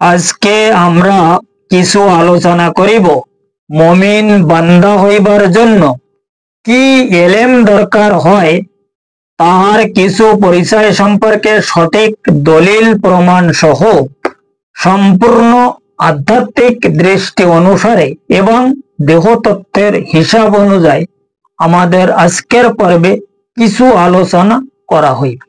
আজকে আমরা কিছু আলোচনা করিব মুমিন বান্দা হইবার জন্য কি এলেম দরকার হয় তাহার কিছু পরিচয় সম্পর্কে সঠিক দলিল প্রমাণ সহ সম্পূর্ণ আধ্যাত্মিক দৃষ্টি অনুসারে এবং দেহতত্ত্বের হিসাব অনুযায়ী আমাদের আজকের পর্বে কিছু আলোচনা করা হইবে।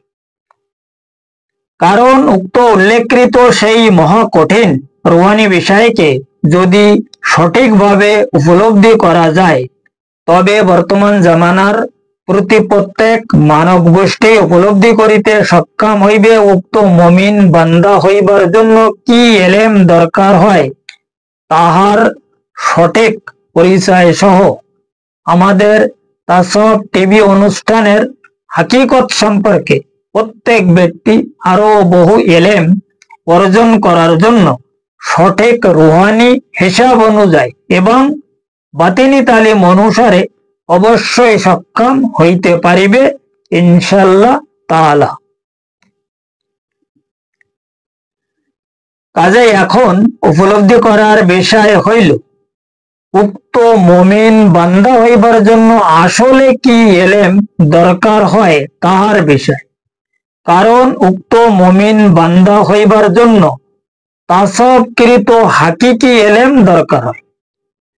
কারণ উক্ত উল্লেখকৃত সেই মহা কঠিন রুহানি বিষয়কে যদি সঠিকভাবে উপলব্ধি করা যায় তবে বর্তমান জামানার প্রতি প্রত্যেক মানব গোষ্ঠী উপলব্ধি করিতে সক্ষম হইবে উক্ত মুমিন বান্দা হইবার জন্য কি এলেম দরকার হয় তাহার সঠিক পরিচয় সহ আমাদের তাসওয়ুফ টিভি অনুষ্ঠানের হাকিকত সম্পর্কে প্রত্যেক ব্যক্তি আরো বহু এলেম অর্জন করার জন্য সঠিক রুহানি হিসাব অনুযায়ী এবং বাতিনি তালিম অনুসারে অবশ্যই সক্ষম হইতে পারিবে ইনশাআল্লাহ তাআলা। কাজে এখন উপলব্ধি করার বিষয় হইল উক্ত মুমিন বান্দা হইবার জন্য আসলে কি এলেম দরকার হয় তাহার বিষয়। কারণ উক্ত মুমিন বান্দা হইবার জন্য তাসাউফকৃত হাকিকি এলেম দরকার হয়,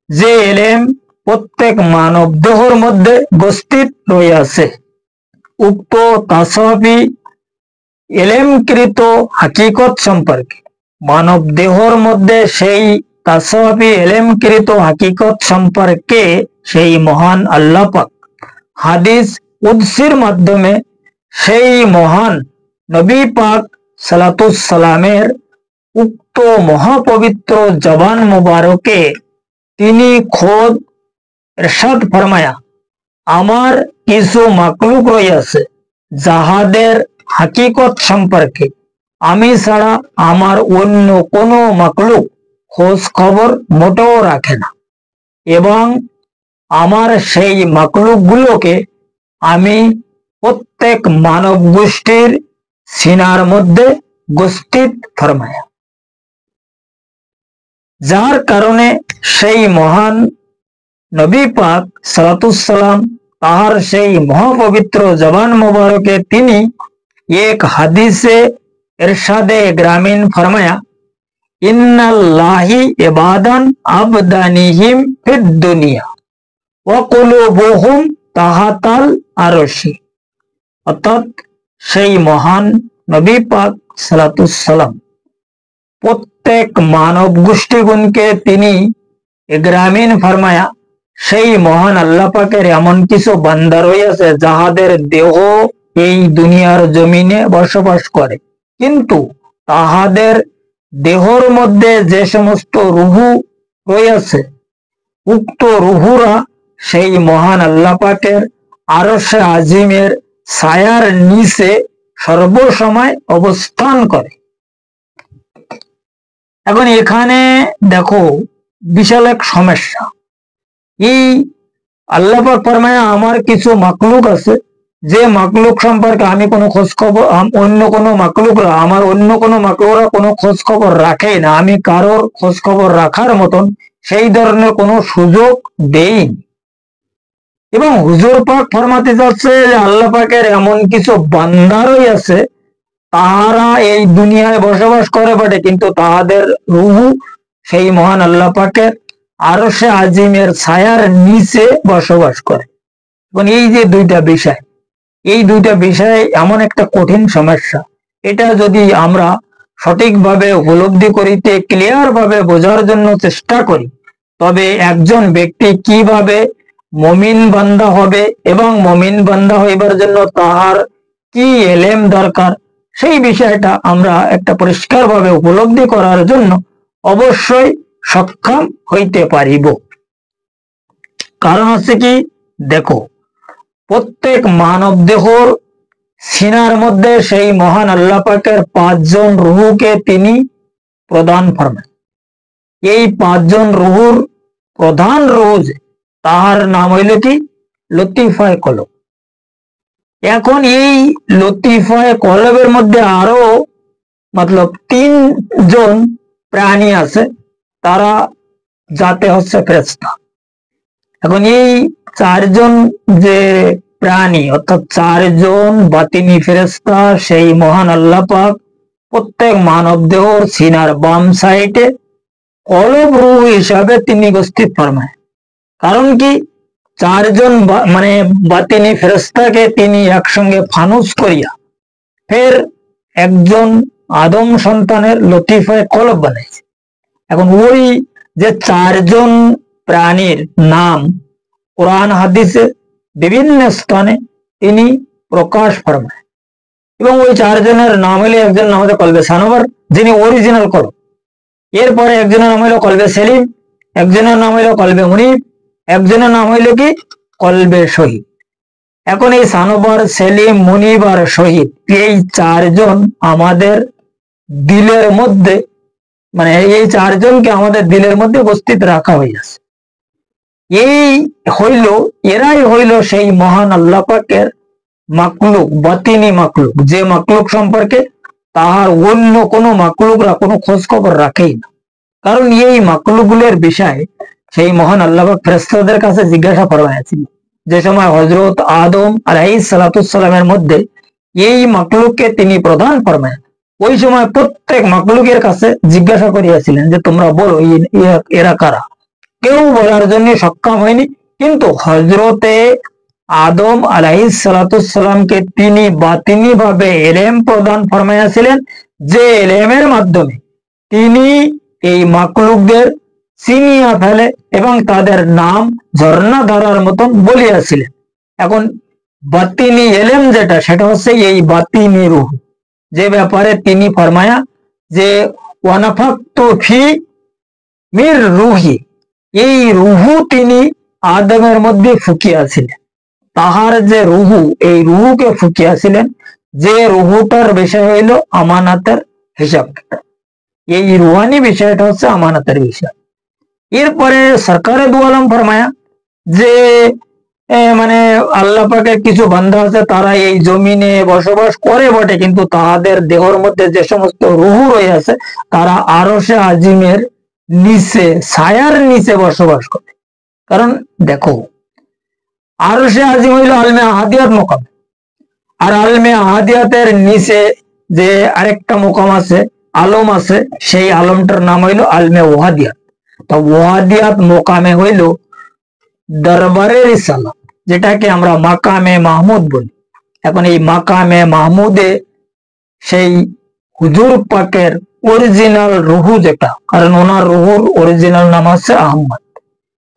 যে এলেম প্রত্যেক মানব দেহর মধ্যে উপস্থিত রইয়াছে। উক্ত তাসাউফি এলেমকৃত হাকিকত সম্পর্কে মানব দেহর মধ্যে সেই তাসাউফি এলেমকৃত হাকিকত সম্পর্কে সেই মহান আল্লাহ পাক হাদিস কুদসির মাধ্যমে সেই মহান নবী পাক সালাতুস সালামের উক্ত মহাপবিত্র জবান মুবারকে তিনি খোদ ইরশাদ ফরমায়া, আমার কিছু মাকলুক রইয়াছে যাহাদের হাকিকত সম্পর্কে আমি ছাড়া আমার অন্য কোনো মাকলুক খোঁজ খবর মোটেও রাখে না, এবং আমার সেই মাকলুকগুলোকে আমি প্রত্যেক মানব গোষ্ঠীর সিনার মধ্যে উপস্থিত ফরমায়া। যার কারণে সেই মহান নবী পাক সালাতুস সালাম তাহার সেই মহাপবিত্র জবান মুবারকে তিনি এক হাদিসে ইরশাদে গ্রামীণ ফরমায়া, ইন্নাল্লাহি ইবাদান আবদানিহিম ফিদ দুনিয়া ওয়া কুলুবুহুম তাহাতাল আরশি। অর্থাৎ সেই মহান নবী পাক সালাতুস সালাম প্রত্যেক মানব গোষ্ঠীগণকে তিনি গ্রামীণ ফরমায়া, সেই মহান আল্লাহ পাকের এমন কিছু বান্দা রয়েছে যাহাদের দেহ এই দুনিয়ার জমিনে বসবাস করে, কিন্তু তাহাদের দেহর মধ্যে যে সমস্ত রুহু রয়েছে উক্ত রুহুরা সেই মহান আল্লাহ পাকের আরশে আজিমের ছায়ার নিচে সর্বসময় অবস্থান করে। এখন এখানে দেখো বিশাল এক সমস্যা। এই আল্লাহ পাক ফরমায় আমার কিছু মাকলুক আছে যে মাকলুক সম্পর্কে আমি কোনো খোঁজ খবর অন্য কোনো মাকলুকরা আমার অন্য কোনো মাকলুকরা কোনো খোঁজ খবর রাখে না, আমি কারোর খোঁজ খবর রাখার মতন সেই ধরনের কোনো সুযোগ দেইনি। এবং হুজুর পাক ফরমাতে যাচ্ছে যে আল্লাহ পাকের এমন কিছু বান্দারই আছে তাহারা এই দুনিয়ায় বসবাস করে বটে, কিন্তু তাহাদের রুহু সেই মহান আল্লাহ পাকের আরশে আজিমের ছায়ার নিচে বসবাস করে। এবং এই যে দুইটা বিষয়, এই দুইটা বিষয় এমন একটা কঠিন সমস্যা, এটা যদি আমরা সঠিকভাবে উপলব্ধি করিতে ক্লিয়ার ভাবে বোঝার জন্য চেষ্টা করি তবে একজন ব্যক্তি কিভাবে মুমিন বান্দা হবে এবং মুমিন বান্দা হইবার জন্য তাহার কি এলেম দরকার সেই বিষয়টা আমরা একটা পরিষ্কারভাবে উপলব্ধি করার জন্য অবশ্যই সক্ষম হইতে পারিব। কারণ হচ্ছে কি, দেখো প্রত্যেক মানব দেহর সিনার মধ্যে সেই মহান আল্লাহ পাকের 5 জন রুহুকে তিনি প্রদান ফরমান। এই 5 জন রুহুর প্রধান রোজ তাহার নাম হইল কি লতিফায়ে কলব। এখন এই লতিফায়ে কলবের মধ্যে আরো 3 জন প্রাণী আছে তারা যাতে হচ্ছে ফেরেশতা। এখন এই চারজন যে প্রাণী অর্থাৎ চারজন বাতিনি ফেরেশতা সেই মহান আল্লাহ পাক প্রত্যেক মানব দেহর সিনার বাম সাইডে কলব রূহ হিসাবে তিনি উপস্থিত ফরমায়। কারণ কি, চারজন মানে বাতিনি ফেরেশতাকে তিনি একসঙ্গে ফানুস করিয়া ফের একজন আদম সন্তানের লতিফায় কলব বানাইছে। এখন ওই যে চারজন প্রাণীর নাম কোরআন হাদিসে বিভিন্ন স্থানে তিনি প্রকাশ ফরমায়, এবং ওই চারজনের নাম হলে একজন নাম হলো কলবে সানোয়ার, যিনি অরিজিনাল কলব। এরপরে একজনের নাম হলো কলবে সেলিম, একজনের নাম হলো কলবে মুনিব, একজনের নাম হইল কি কলবে শহীদ। এখন এই সানোয়ার, সেলিম, মুনিব আর শহীদ এই চারজন আমাদের দিলের মধ্যে, মানে এই চারজনকে আমাদের দিলের মধ্যে উপস্থিত রাখা হইয়াছে। এই হইল, এরাই হইল সেই মহান আল্লাহ পাকের মাকলুক, বাতিনি মাকলুক, যে মাকলুক সম্পর্কে তাহার অন্য কোনো মাকলুকরা কোনো খোঁজ খবর রাখেই না। কারণ এই মাকলুকগুলোর বিষয়ে সেই মহান আল্লাহ পাক ফেরেশতাদের কাছে জিজ্ঞাসা ফরমাইয়াছিল। যে সময় হযরত আদম আলাইহিস সালামের মধ্যে এই মাকলুককে তিনি প্রদান ফরমায়, ওই সময় প্রত্যেক মাকলুকের কাছে জিজ্ঞাসা করিয়াছিলেন যে তোমরা বলো এরা কারা। কেউ বলার জন্য সক্ষম হয়নি, কিন্তু হযরতে আদম আলাইহিস সালামকে তিনি বাতিনি ভাবে এলেম প্রদান ফরমাইয়াছিলেন, যে এলেমের মাধ্যমে তিনি এই মাকলুকদের চিনিয়া ফেলে এবং তাদের নাম ঝর্ণা ধারার মতন বলিয়াছিলেন। এখন বাতিনি এলেম যেটা, সেটা হচ্ছে এই বাতিনি রূহ, যে ব্যাপারে তিনি ফরমায়া যে ওয়ানাফাকতু ফি মির রূহি, এই রুহু তিনি আদমের মধ্যে ফুকিয়াছিলেন। তাহার যে রুহু, এই রুহুকে ফুকিয়াছিলেন, যে রুহুটার বিষয় হইল আমানাতের হিসাব। এই রুহানি বিষয়টা হচ্ছে আমানাতের বিষয়। এরপরে সরকারে দু আলম ফরমায়া যে মানে আল্লাহ পাকের কিছু বান্দা আছে তারা এই জমিনে বসবাস করে বটে, কিন্তু তাহাদের দেহর মধ্যে যে সমস্ত রুহু রয়েছে তারা আরশে আজিমের নিচে, ছায়ার নিচে বসবাস করে। কারণ দেখো, আরশে আজিম হইল আলমে আহাদিয়াত মোকাম, আর আলমে আহাদিয়াতের নিচে যে আরেকটা মোকাম আছে, আলম আছে, সেই আলমটার নাম হইল আলমে ওয়াহাদিয়াত। তো ওয়াহাদিয়াত মোকামে হইল দরবারের রিসালাত, যেটাকে আমরা মাকামে মাহমুদ বলি। এখন এই মাকামে মাহমুদে সেই হুজুর পাকের অরিজিনাল রুহু যেটা, কারণ ওনার রুহুর অরিজিনাল নাম হচ্ছে আহম্মদ,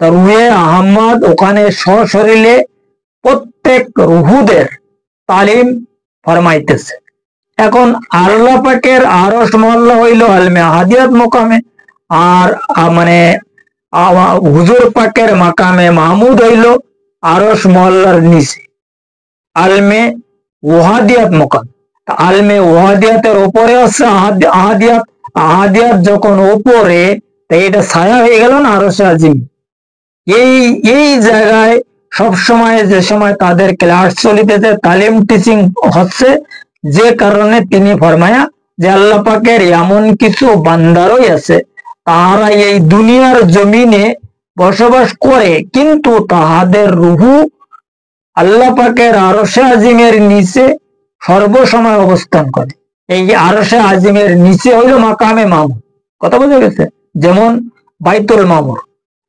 তা রুহে আহম্মদ ওখানে সশরীরে প্রত্যেক রুহুদের তালিম ফরমাইতেছে। এখন আল্লাহ পাকের আরশ মহল্লা হইল আলমে আহাদিয়াত মোকামে, আর মানে হুজুর পাকের মাকামে মাহমুদ হইল আরশ মহল্লার নিচে আলমে ওয়াহাদিয়াত মোকাম। আলমে ওয়াহাদিয়াতের উপরে আছে আহাদিয়াত, আহাদিয়াত যখন উপরে, তাই এটা ছায়া হয়ে গেল না আরশে আজিম। এই জায়গায় সব সময় যে সময় তাদের ক্লাস চলিতেছে, তালিম টিচিং হচ্ছে, যে কারণে তিনি ফরমায়া যে আল্লাহ পাকের এমন কিছু বান্দারই আছে তাহারা এই দুনিয়ার জমিনে বসবাস করে, কিন্তু তাহাদের রুহু আল্লাহ পাকের আরশে আজিমের নিচে সর্বসময় অবস্থান করে। এই আরশে আজিমের নিচে হইল মাকামে মামুর। কথা বোঝা গেছে? যেমন বাইতুল মামুর,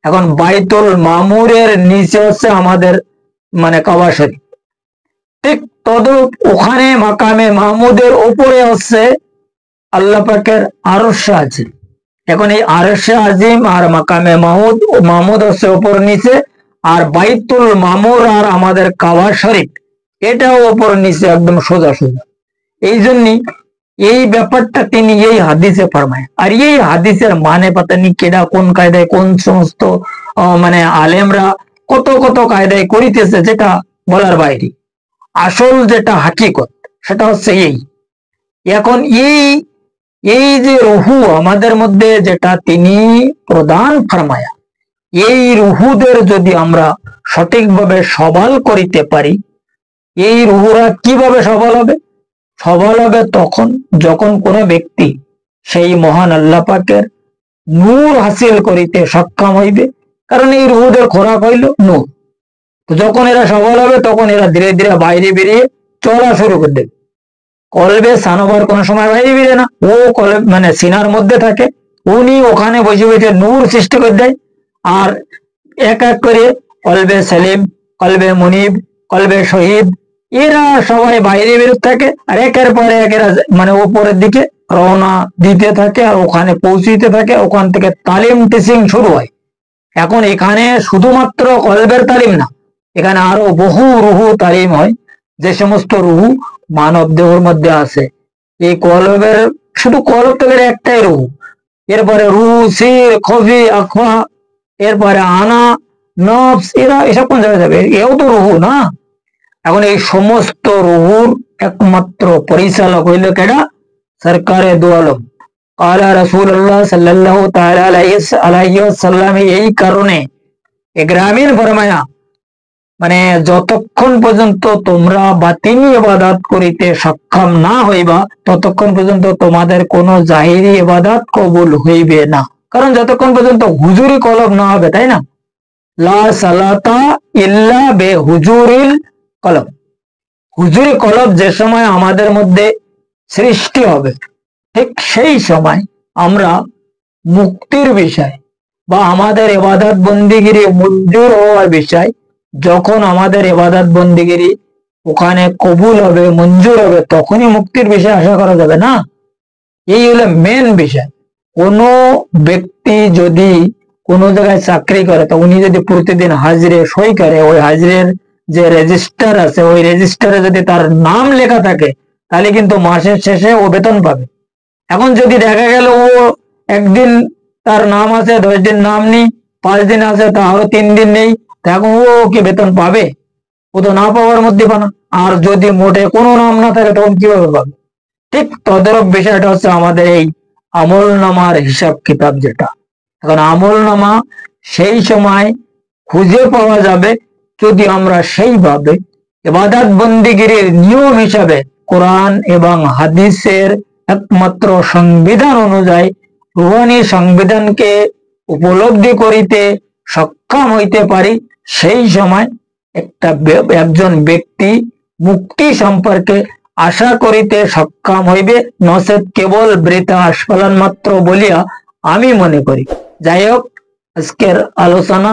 এখন বাইতুল মামুরের নিচে হচ্ছে আমাদের মানে কাবা শরীফ, ঠিক তদ্রূপ ওখানে মাকামে মাহমুদের উপরে হচ্ছে আল্লাহ পাকের আরশে আজিম। এখন এই আরশে আজিম আর মাকামে মাহমুদ হচ্ছে উপর নিচে, আর বাইতুল মামুর আর আমাদের কাবা শরীফ এটাও উপর নিচে একদম সোজা সোজা। এই জন্যই এই ব্যাপারটা তিনি এই হাদিসে ফরমায়। আর এই হাদিসের মানে পাতানি কেডা কোন কায়দায়, কোন সমস্ত মানে আলেমরা কত কত কায়দায় করিতেছে, যেটা বলার বাইরে। আসল যেটা হাকিকত সেটা হচ্ছে এই। এখন এই যে রুহু আমাদের মধ্যে যেটা তিনি প্রদান ফরমায়া, এই রুহুদের যদি আমরা সঠিকভাবে সবল করিতে পারি, এই রুহুরা কিভাবে সবল হবে? সবল হবে তখন যখন কোনো ব্যক্তি সেই মহান আল্লাহ পাকের নূর হাসিল করিতে সক্ষম হইবে। কারণ এই রুহুদের খোরাক হইল নূর। যখন এরা সবল হবে তখন এরা ধীরে ধীরে বাইরে বেরিয়ে চলা শুরু করে দেবে। কলবে সানোবার কোনো সময় বাইরে বেরিয়ে না, ও কলব মানে সিনার মধ্যে থাকে, উনি ওখানে বসে বসে নূর সৃষ্টি করে দেয়। আর এক এক করে কলবে সেলিম, কলবে মুনিব, কলবে শহীদ, এরা সবাই বাইরে বেরোতে থাকে। আর একের পরে এক এরা মানে উপরের দিকে রওনা দিতে থাকে আর ওখানে পৌঁছিতে থাকে। ওখান থেকে তালিম টিচিং শুরু হয়। এখন এখানে শুধুমাত্র কলবের তালিম না, এখানে আরো বহু রুহু তালিম হয়, যে সমস্ত রুহু মানব দেহের মধ্যে আছে। এই কলবের শুধু কলব থেকে একটাই রুহু, এরপরে রুহু, সির, খফি, আখফা, এরপরে আনা, নফস, এরা এসব কোন জায়গায় যাবে? এও তো রুহু না। এখন এই সমস্ত রুহুর একমাত্র পরিচালক হইল কেডা? সরকারে দু আলম কালা রাসূলুল্লাহ সাল্লাল্লাহু তাআলা আলাইহি ওয়াসাল্লাম। এই কারণে গ্রামীণ ফরমায়া মানে যতক্ষণ পর্যন্ত তোমরা বাতিনি ইবাদত করিতে সক্ষম না হইবা ততক্ষণ পর্যন্ত তোমাদের কোনো জাহিরি ইবাদত কবুল হইবে না। কারণ যতক্ষণ পর্যন্ত হুজুরি কলব না হবে, তাই না? লা সালাতা ইল্লা বে হুজুরিল কলব। হুজুরি কলব যে সময় আমাদের মধ্যে সৃষ্টি হবে, ঠিক সেই সময় আমরা মুক্তির বিষয় বা আমাদের ইবাদত বন্দিগিরি মঞ্জুর হওয়ার বিষয়, যখন আমাদের ইবাদত বন্দিগিরি ওখানে কবুল হবে, মঞ্জুর হবে, তখনই মুক্তির বিষয় আশা করা যাবে না। এই হলো মেন বিষয়। কোনো ব্যক্তি যদি কোনো জায়গায় চাকরি করে, তো উনি যদি প্রতিদিন হাজিরে সই করে, ওই হাজিরের যে রেজিস্টার আছে, ওই রেজিস্টারে যদি তার নাম লেখা থাকে, তাহলে কিন্তু মাসের শেষে ও বেতন পাবে। এখন যদি দেখা গেল ও একদিন তার নাম আছে, 10 দিন নাম নেই, 5 দিন আছে, তা আরো 3 দিন নেই, তখন ও কি বেতন পাবে? ও তো না পাওয়ার মধ্যে পানা। আর যদি মোটে কোনো নাম না থাকে তখন কিভাবে পাবে? ঠিক তদরূপ বিষয়টা হচ্ছে আমাদের এই আমল নামার হিসাব কিতাব যেটা। এখন আমল নামা সেই সময় খুঁজে পাওয়া যাবে যদি আমরা সেইভাবে ইবাদত বন্দিগিরির নিয়ম হিসাবে কোরআন এবং হাদিসের একমাত্র সংবিধান অনুযায়ী রুহানি সংবিধানকে উপলব্ধি করিতে সক্ষম হইতে পারি। সেই সময় একজন ব্যক্তি মুক্তি সম্পর্কে আশা করিতে সক্ষম হইবে, নচেত কেবল বৃথা আস্ফালন মাত্র বলিয়া আমি মনে করি। যাই হোক, আজকের আলোচনা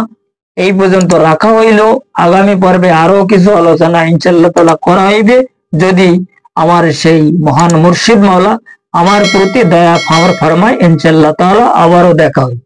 এই পর্যন্ত রাখা হইল। আগামী পর্বে আরো কিছু আলোচনা ইনশাআল্লাহ তাআলা করা হইবে, যদি আমার সেই মহান মুর্শিদ মাওলা আমার প্রতি দয়া ফরমায়। ইনশাআল্লাহ তাআলা আবারও দেখা হবে।